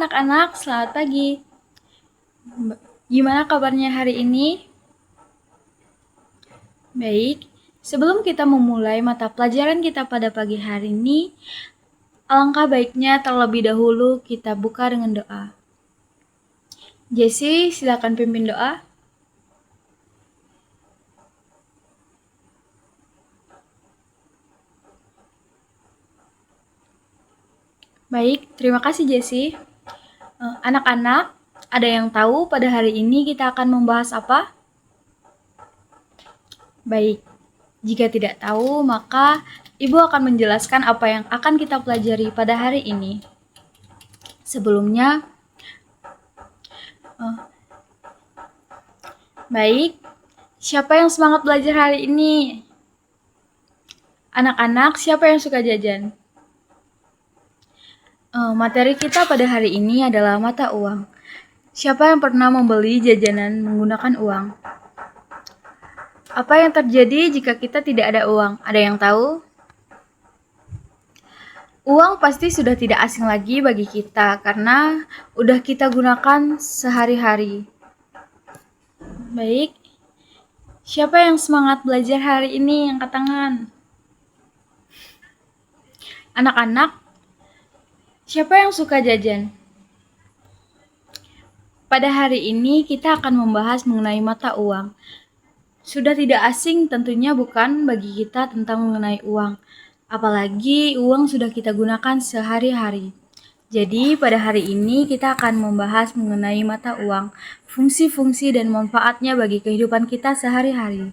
anak-anak, selamat pagi. Gimana kabarnya hari ini? Baik, sebelum kita memulai mata pelajaran kita pada pagi hari ini, alangkah baiknya terlebih dahulu kita buka dengan doa. Jessie, silakan pimpin doa. Baik, terima kasih Jessie. Anak-anak, ada yang tahu pada hari ini kita akan membahas apa? Baik, jika tidak tahu, maka Ibu akan menjelaskan apa yang akan kita pelajari pada hari ini. Sebelumnya, baik, siapa yang semangat belajar hari ini? Anak-anak, siapa yang suka jajan? Materi kita pada hari ini adalah mata uang. Siapa yang pernah membeli jajanan menggunakan uang? Apa yang terjadi jika kita tidak ada uang? Ada yang tahu? Uang pasti sudah tidak asing lagi bagi kita karena udah kita gunakan sehari-hari. Baik, siapa yang semangat belajar hari ini? Angkat tangan. Anak-anak, siapa yang suka jajan? Pada hari ini kita akan membahas mengenai mata uang. Sudah tidak asing tentunya bukan bagi kita tentang mengenai uang. Apalagi uang sudah kita gunakan sehari-hari. Jadi pada hari ini kita akan membahas mengenai mata uang, fungsi-fungsi dan manfaatnya bagi kehidupan kita sehari-hari.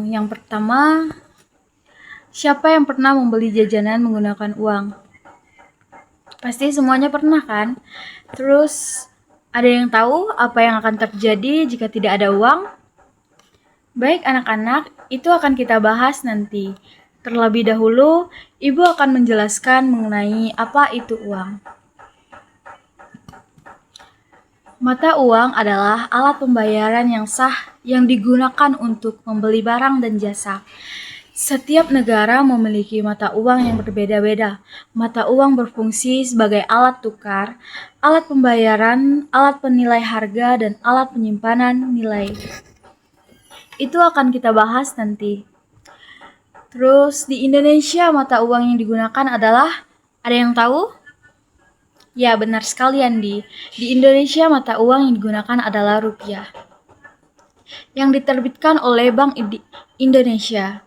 Yang pertama, siapa yang pernah membeli jajanan menggunakan uang? Pasti semuanya pernah kan? Terus, ada yang tahu apa yang akan terjadi jika tidak ada uang? Baik anak-anak, itu akan kita bahas nanti. Terlebih dahulu, Ibu akan menjelaskan mengenai apa itu uang. Mata uang adalah alat pembayaran yang sah yang digunakan untuk membeli barang dan jasa. Setiap negara memiliki mata uang yang berbeda-beda. Mata uang berfungsi sebagai alat tukar, alat pembayaran, alat penilai harga, dan alat penyimpanan nilai. Itu akan kita bahas nanti. Terus di Indonesia mata uang yang digunakan adalah, ada yang tahu? Ya, benar sekali Andi. Di Indonesia mata uang yang digunakan adalah rupiah, yang diterbitkan oleh Bank Indonesia.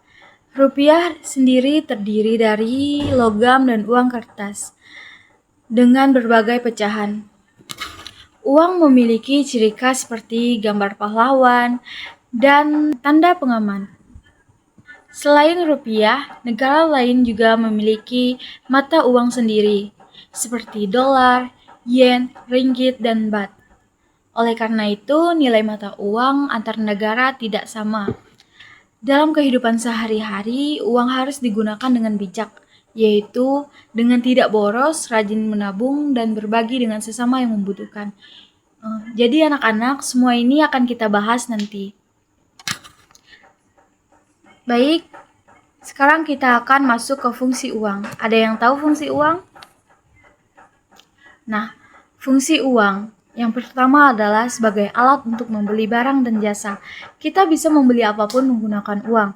Rupiah sendiri terdiri dari logam dan uang kertas dengan berbagai pecahan. Uang memiliki ciri khas seperti gambar pahlawan dan tanda pengaman. Selain rupiah, negara lain juga memiliki mata uang sendiri, seperti dolar, yen, ringgit, dan baht. Oleh karena itu, nilai mata uang antar negara tidak sama. Dalam kehidupan sehari-hari, uang harus digunakan dengan bijak, yaitu dengan tidak boros, rajin menabung, dan berbagi dengan sesama yang membutuhkan. Jadi anak-anak, semua ini akan kita bahas nanti. Baik, sekarang kita akan masuk ke fungsi uang. Ada yang tahu fungsi uang? Nah, fungsi uang yang pertama adalah sebagai alat untuk membeli barang dan jasa. Kita bisa membeli apapun menggunakan uang.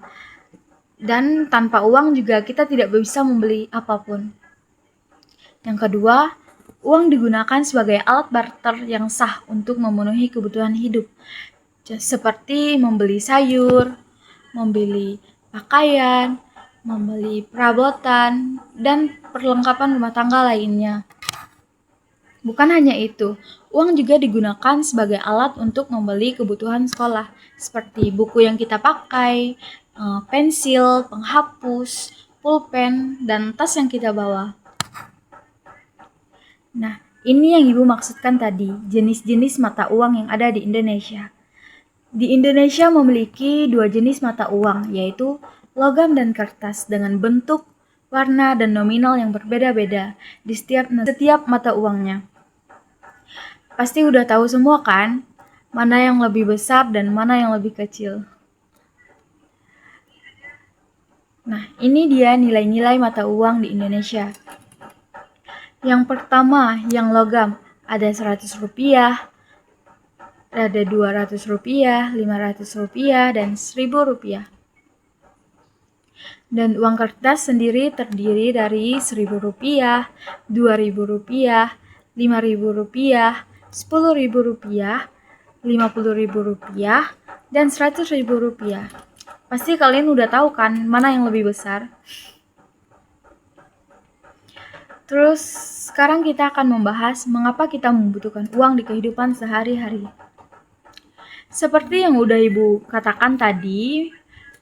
Dan tanpa uang juga kita tidak bisa membeli apapun. Yang kedua, uang digunakan sebagai alat barter yang sah untuk memenuhi kebutuhan hidup. Seperti membeli sayur, membeli pakaian, membeli perabotan, dan perlengkapan rumah tangga lainnya. Bukan hanya itu, uang juga digunakan sebagai alat untuk membeli kebutuhan sekolah, seperti buku yang kita pakai, pensil, penghapus, pulpen, dan tas yang kita bawa. Nah, ini yang Ibu maksudkan tadi, jenis-jenis mata uang yang ada di Indonesia. Di Indonesia memiliki 2 jenis mata uang, yaitu logam dan kertas dengan bentuk, warna, dan nominal yang berbeda-beda di setiap mata uangnya. Pasti udah tahu semua kan, mana yang lebih besar dan mana yang lebih kecil. Nah, ini dia nilai-nilai mata uang di Indonesia. Yang pertama, yang logam, ada 100 rupiah, ada 200 rupiah, 500 rupiah, dan 1000 rupiah. Dan uang kertas sendiri terdiri dari 1000 rupiah, 2000 rupiah, 5000 rupiah, 10.000 rupiah, 50.000 rupiah, dan 100.000 rupiah. Pasti kalian udah tahu kan mana yang lebih besar? Terus sekarang kita akan membahas mengapa kita membutuhkan uang di kehidupan sehari-hari. Seperti yang udah Ibu katakan tadi,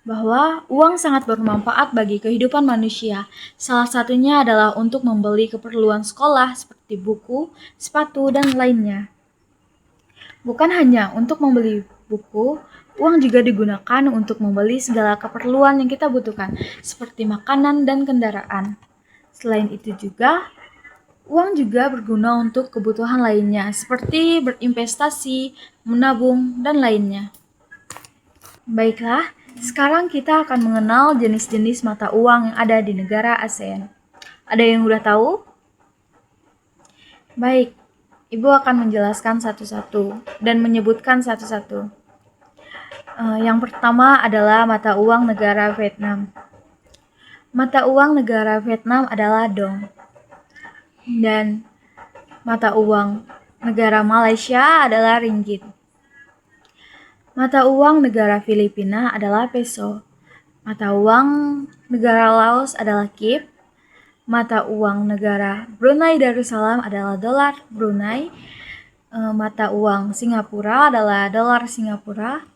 bahwa uang sangat bermanfaat bagi kehidupan manusia. Salah satunya adalah untuk membeli keperluan sekolah seperti buku, sepatu, dan lainnya. Bukan hanya untuk membeli buku, uang juga digunakan untuk membeli segala keperluan yang kita butuhkan, seperti makanan dan kendaraan. Selain itu juga, uang juga berguna untuk kebutuhan lainnya, seperti berinvestasi, menabung, dan lainnya. Baiklah, sekarang kita akan mengenal jenis-jenis mata uang yang ada di negara ASEAN. Ada yang udah tahu? Baik, Ibu akan menjelaskan satu-satu dan menyebutkan satu-satu. Yang pertama adalah mata uang negara Vietnam. Mata uang negara Vietnam adalah dong. Dan mata uang negara Malaysia adalah ringgit. Mata uang negara Filipina adalah peso. Mata uang negara Laos adalah kip. Mata uang negara Brunei Darussalam adalah dolar Brunei. Mata uang Singapura adalah dolar Singapura.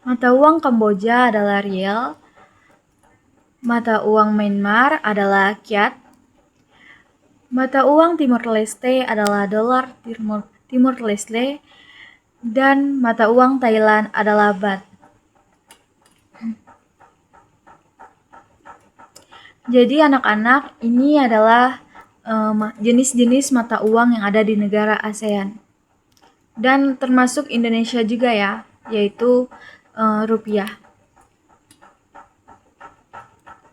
Mata uang Kamboja adalah riel. Mata uang Myanmar adalah kyat. Mata uang Timor Leste adalah dolar Timor Leste. Dan mata uang Thailand adalah baht. Jadi anak-anak, ini adalah jenis-jenis mata uang yang ada di negara ASEAN. Dan termasuk Indonesia juga ya, yaitu rupiah.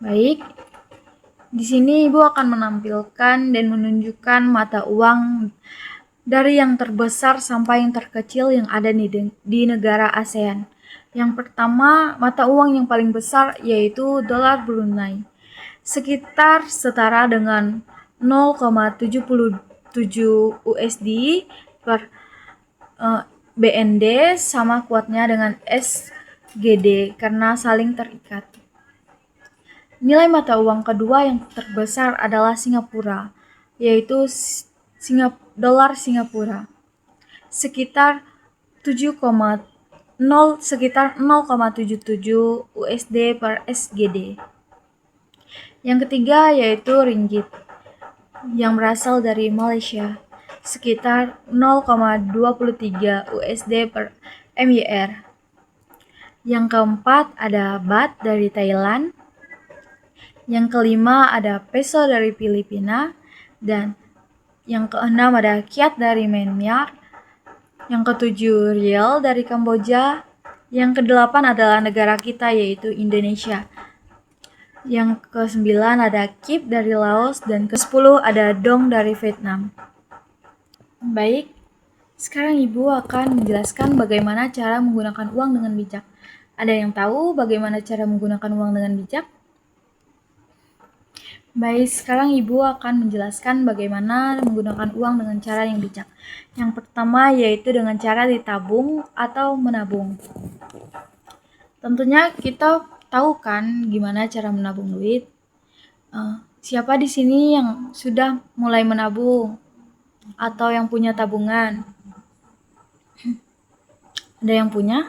Baik, di sini Ibu akan menampilkan dan menunjukkan mata uang dari yang terbesar sampai yang terkecil yang ada di negara ASEAN. Yang pertama, mata uang yang paling besar yaitu dolar Brunei. Sekitar setara dengan 0,77 USD per BND, sama kuatnya dengan SGD karena saling terikat. Nilai mata uang kedua yang terbesar adalah Singapura, yaitu dolar Singapura. Sekitar 0,77 USD per SGD. Yang ketiga yaitu ringgit yang berasal dari Malaysia, sekitar 0,23 USD per MYR. Yang keempat ada baht dari Thailand. Yang kelima ada peso dari Filipina. Dan yang keenam ada kyat dari Myanmar. Yang ketujuh riel dari Kamboja. Yang kedelapan adalah negara kita yaitu Indonesia. Yang ke-9 ada kip dari Laos, dan ke-10 ada dong dari Vietnam. Baik, sekarang Ibu akan menjelaskan bagaimana cara menggunakan uang dengan bijak. Ada yang tahu bagaimana cara menggunakan uang dengan bijak? Baik, sekarang Ibu akan menjelaskan bagaimana menggunakan uang dengan cara yang bijak. Yang pertama yaitu dengan cara ditabung atau menabung. Tentunya kita tahu kan gimana cara menabung duit? Siapa di sini yang sudah mulai menabung atau yang punya tabungan? Ada yang punya?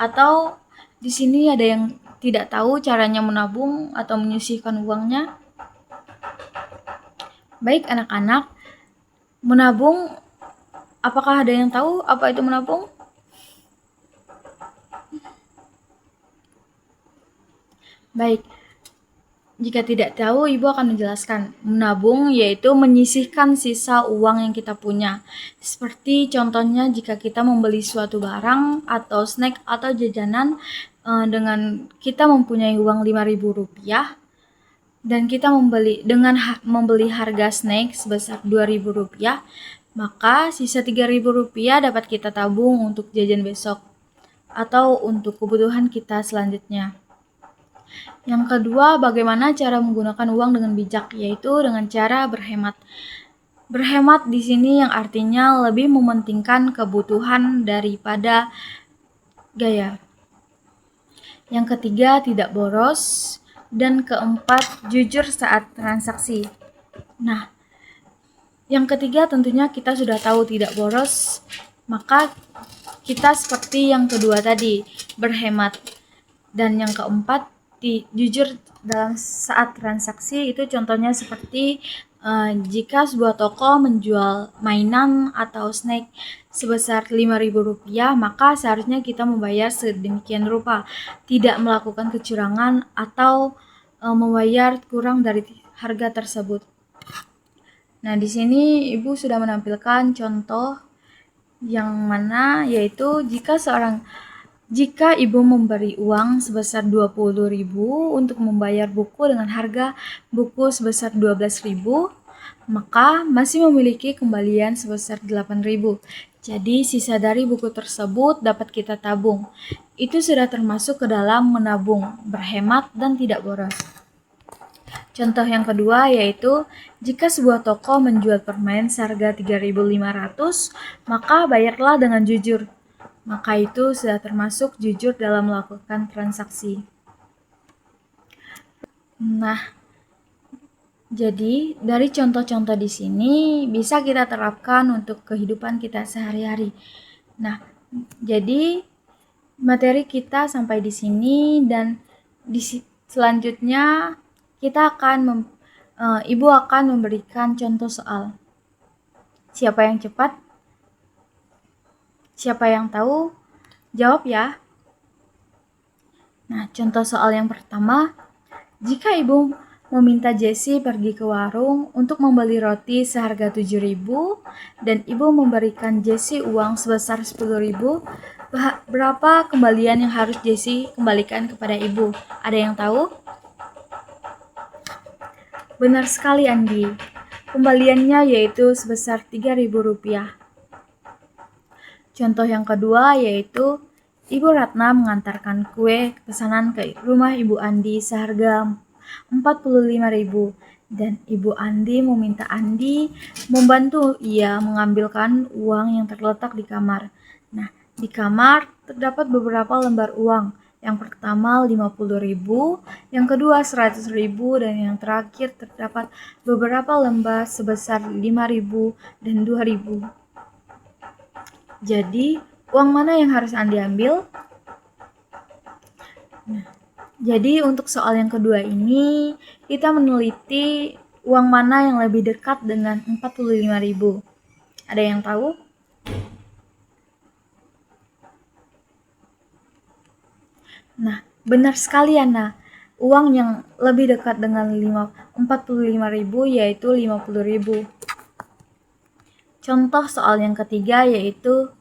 Atau di sini ada yang tidak tahu caranya menabung atau menyisihkan uangnya? Baik anak-anak, menabung, apakah ada yang tahu apa itu menabung? Baik, jika tidak tahu, Ibu akan menjelaskan. Menabung yaitu menyisihkan sisa uang yang kita punya. Seperti contohnya jika kita membeli suatu barang atau snack atau jajanan dengan kita mempunyai uang 5.000 rupiah, dan kita membeli harga snack sebesar Rp2.000, maka sisa Rp3.000 dapat kita tabung untuk jajan besok atau untuk kebutuhan kita selanjutnya. Yang kedua, bagaimana cara menggunakan uang dengan bijak, yaitu dengan cara berhemat. Berhemat di sini yang artinya lebih mementingkan kebutuhan daripada gaya. Yang ketiga, tidak boros. Dan keempat, jujur saat transaksi. Nah, yang ketiga tentunya kita sudah tahu tidak boros, maka kita seperti yang kedua tadi, berhemat. Dan yang keempat, jujur dalam saat transaksi, itu contohnya seperti jika sebuah toko menjual mainan atau snack sebesar Rp5.000, maka seharusnya kita membayar sedemikian rupa, tidak melakukan kecurangan atau membayar kurang dari harga tersebut. Nah, di sini Ibu sudah menampilkan contoh yang mana yaitu jika Ibu memberi uang sebesar Rp20.000 untuk membayar buku dengan harga buku sebesar Rp12.000, maka masih memiliki kembalian sebesar Rp8.000. Jadi sisa dari buku tersebut dapat kita tabung. Itu sudah termasuk ke dalam menabung, berhemat, dan tidak boros. Contoh yang kedua yaitu jika sebuah toko menjual permen seharga Rp3.500, maka bayarlah dengan jujur. Maka itu sudah termasuk jujur dalam melakukan transaksi. Nah, jadi dari contoh-contoh di sini bisa kita terapkan untuk kehidupan kita sehari-hari. Nah, jadi materi kita sampai di sini, dan selanjutnya kita akan Ibu akan memberikan contoh soal. Siapa yang cepat? Siapa yang tahu? Jawab ya. Nah, contoh soal yang pertama, jika Ibu meminta Jessie pergi ke warung untuk membeli roti seharga Rp7.000 dan Ibu memberikan Jessie uang sebesar Rp10.000, berapa kembalian yang harus Jessie kembalikan kepada Ibu? Ada yang tahu? Benar sekali, Andi. Kembaliannya yaitu sebesar Rp3.000. Contoh yang kedua yaitu Ibu Ratna mengantarkan kue pesanan ke rumah Ibu Andi seharga Rp45.000 dan Ibu Andi meminta Andi membantu ia mengambilkan uang yang terletak di kamar. Nah, di kamar terdapat beberapa lembar uang. Yang pertama Rp50.000, yang kedua Rp100.000, dan yang terakhir terdapat beberapa lembar sebesar Rp5.000 dan Rp2.000. Jadi, uang mana yang harus Andi ambil? Nah, jadi untuk soal yang kedua ini, kita meneliti uang mana yang lebih dekat dengan Rp45.000. Ada yang tahu? Nah, benar sekali, Ana. Uang yang lebih dekat dengan Rp45.000 yaitu Rp50.000. Contoh soal yang ketiga yaitu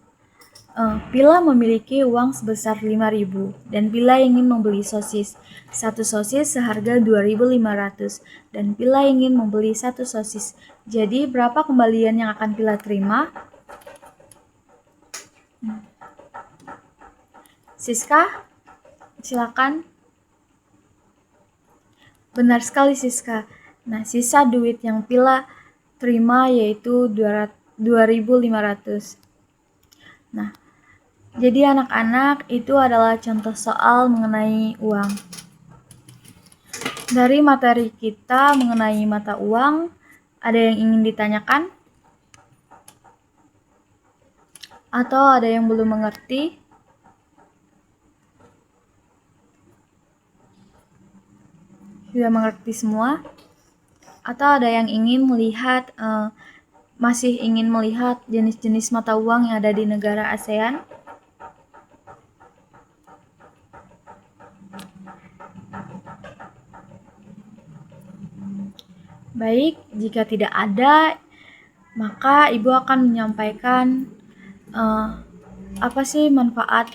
Pila memiliki uang sebesar Rp5.000 dan Pila ingin membeli sosis. Satu sosis seharga Rp2.500 dan Pila ingin membeli satu sosis. Jadi berapa kembalian yang akan Pila terima? Siska, silakan. Benar sekali, Siska. Nah, sisa duit yang Pila terima yaitu Rp2.500. Nah, jadi anak-anak, itu adalah contoh soal mengenai uang. Dari materi kita mengenai mata uang, ada yang ingin ditanyakan? Atau ada yang belum mengerti? Sudah mengerti semua? Atau ada yang ingin melihat, masih ingin melihat jenis-jenis mata uang yang ada di negara ASEAN? Baik, jika tidak ada, maka Ibu akan menyampaikan apa sih manfaat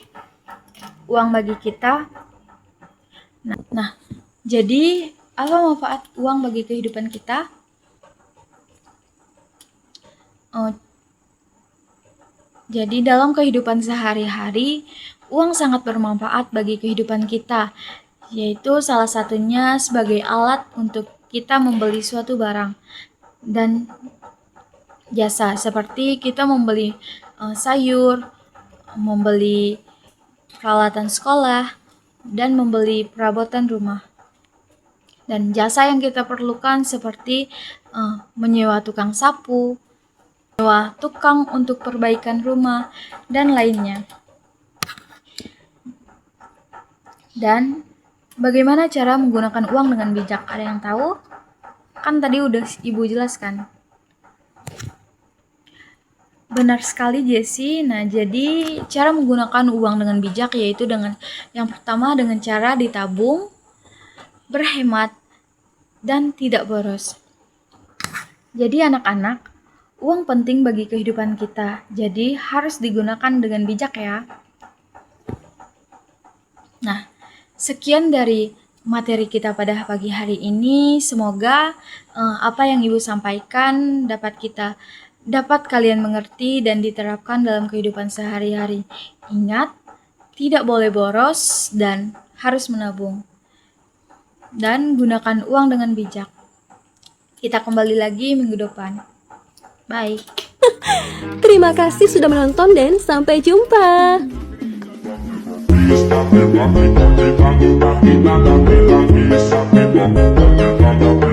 uang bagi kita. Nah, jadi Apa manfaat uang bagi kehidupan kita? Jadi dalam kehidupan sehari-hari, uang sangat bermanfaat bagi kehidupan kita, yaitu salah satunya sebagai alat untuk kita membeli suatu barang dan jasa, seperti kita membeli sayur, membeli peralatan sekolah, dan membeli perabotan rumah. Dan jasa yang kita perlukan seperti menyewa tukang sapu, menyewa tukang untuk perbaikan rumah, dan lainnya. Dan bagaimana cara menggunakan uang dengan bijak? Ada yang tahu? Kan tadi udah Ibu jelaskan. Benar sekali Jessie. Nah, jadi cara menggunakan uang dengan bijak yaitu dengan yang pertama dengan cara ditabung, berhemat, dan tidak boros. Jadi anak-anak, uang penting bagi kehidupan kita. Jadi harus digunakan dengan bijak ya. Nah, sekian dari materi kita pada pagi hari ini. Semoga apa yang Ibu sampaikan dapat kalian mengerti dan diterapkan dalam kehidupan sehari-hari. Ingat, tidak boleh boros dan harus menabung. Dan gunakan uang dengan bijak. Kita kembali lagi minggu depan. Bye. Terima kasih sudah menonton dan sampai jumpa. Kita